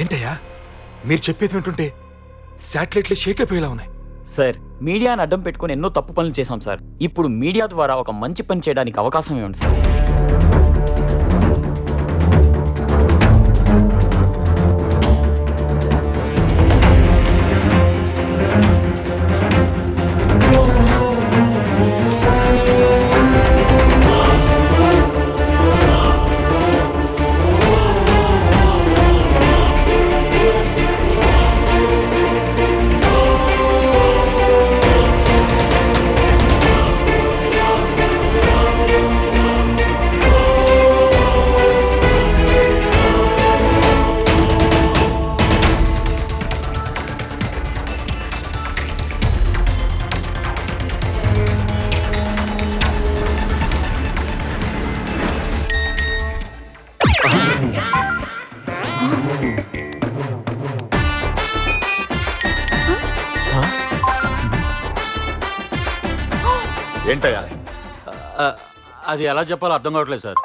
ఏంటయ్యా మీరు చెప్పేది వింటుంటే శాటిలైట్లు షేక్ అయిపోయేలా ఉన్నాయి. సార్ మీడియాని అడ్డం పెట్టుకుని ఎన్నో తప్పు పనులు చేశాం సార్. ఇప్పుడు మీడియా ద్వారా ఒక మంచి పని చేయడానికి అవకాశం ఇవ్వండి సార్. ఏంటయ్యా అది ఎలా చెప్పాలో అర్థం కావట్లేదు సార్.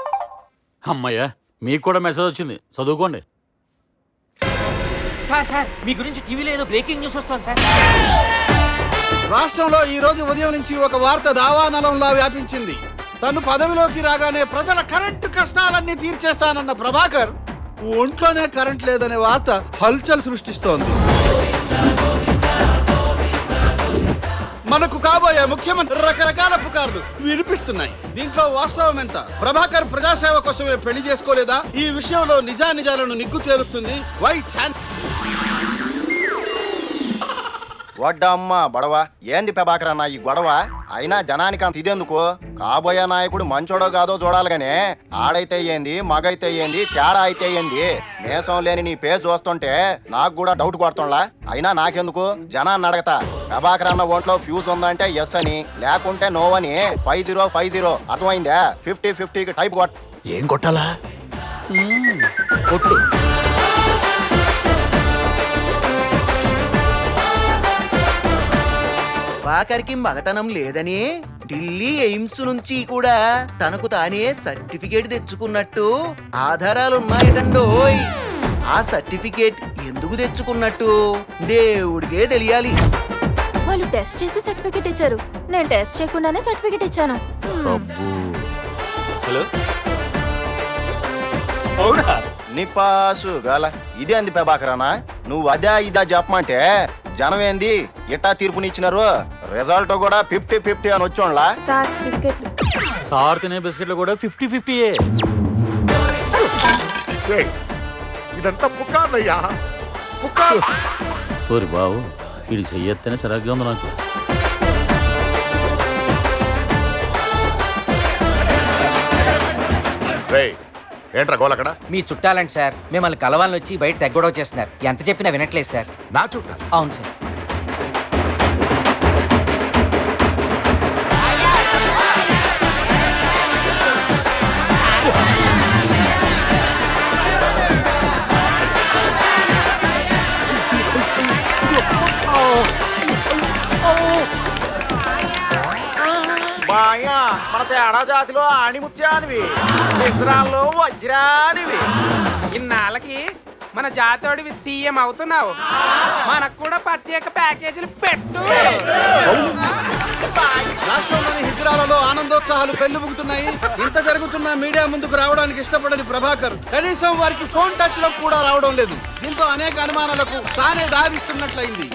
అమ్మయ్యా మీకు కూడా మెసేజ్ వచ్చింది, చదువుకోండి. సార్ మీ గురించి టీవీలో ఏదో బ్రేకింగ్ న్యూస్ వస్తుంది సార్. రాష్ట్రంలో ఈ రోజు ఉదయం నుంచి ఒక వార్త దావానలంలా వ్యాపించింది. తను పదవిలోకి రాగానే ప్రజల కరెంటు కష్టాలన్నీ తీర్చేస్తానన్న ప్రభాకర్ ఒంట్లోనే కరెంట్ లేదనే వార్త హల్చల్ సృష్టిస్తోంది. మనకు కాబోయే ముఖ్యమంత్రి రకరకాల పుకార్లు వినిపిస్తున్నాయి. దీంట్లో వాస్తవం ఎంత? ప్రభాకర్ ప్రజాసేవ కోసమే పెళ్లి చేసుకోలేదా? ఈ విషయంలో నిజానిజాలను నిగ్గు తేలుస్తుంది వై ఛాన్స్. వడ్డమ్మ బడవ ఏంది ప్రభాకర్ అన్న ఈ గొడవ? అయినా జనానికి అంత ఇదేందుకు? కాబోయే నాయకుడు మంచోడో కాదో చూడాలి గానీ ఆడైతే ఏంది మగైతే ఏంది తేడా అయితే ఏంది? మేసం లేని నీ పేరు చూస్తుంటే నాకు కూడా డౌట్ కొడుతుండ్లా. అయినా నాకెందుకు, జనాన్ని అడగతా. ప్రభాకర్ అన్న ఒంట్లో ఫ్యూజ్ ఉందంటే ఎస్ అని, లేకుంటే నో అని 5050 అర్థమైందా? 50-50కి టైప్ కొట్ట. ఏం కొట్టాలా? కొట్టు. ప్రభాకర్కి మగతనం లేదని ఢిల్లీ ఎయిమ్స్ నుంచి కూడా తనకు తానే సర్టిఫికేట్ తెచ్చుకున్నట్టు ఆధారాలున్నాయటండోయ్. ఆ సర్టిఫికేట్ ఎందుకు తెచ్చుకున్నట్టు దేవుడికే తెలియాలి. వాళ్ళు టెస్ట్ చేసి సర్టిఫికేట్ ఇచ్చారు, నేను టెస్ట్ చేయకుండానే సర్టిఫికేట్ ఇచ్చాను. హలో నిపాసు గల ఇదే అంది ప్రభాకర్ అన్న. నువ్వు అదే ఇదా చెప్పమంటే జనం ఏంది ఇట్టా తీర్పునిచ్చినారు? రిజల్ట్ కూడా 50-50 అని వచ్చోండ్లా. సార్ తినే బిస్కెట్లు కూడా 50-50. ఇదంతా పుకార్లయ్యా, పుకార్. ఓరి బావు ఇది చెయ్యొత్తనే సరిగ్గా ఉంది నాకు. ఏంట్రా గోల్ అక్కడ? మీ చుట్టాలండి సార్, మిమ్మల్ని కలవాలని వచ్చి బయట తెగ్గొడవ చేస్తున్నారు. ఎంత చెప్పినా వినట్లేదు సార్. నా చుట్టాలు? అవును సార్. మన తేడా జాతిలో ఆణిముత్యానివి, ఇజ్రాల్లో వజ్రానివి. ఇన్నాళ్ళకి మన జాతోడివి సీఎం అవుతున్నావు, మనకు కూడా ప్రత్యేక ప్యాకేజీలు పెట్టు. రాష్ట్రంలోని హిజ్రాలలో ఆనందోత్సాహాలు పెళ్లిబుకుతున్నాయి. ఇంత జరుగుతున్నా మీడియా ముందుకు రావడానికి ఇష్టపడని ప్రభాకర్ కనీసం వారికి ఫోన్ టచ్ లో కూడా రావడం లేదు. దీంతో అనేక అనుమానాలకు తానే దారిస్తున్నట్లయింది.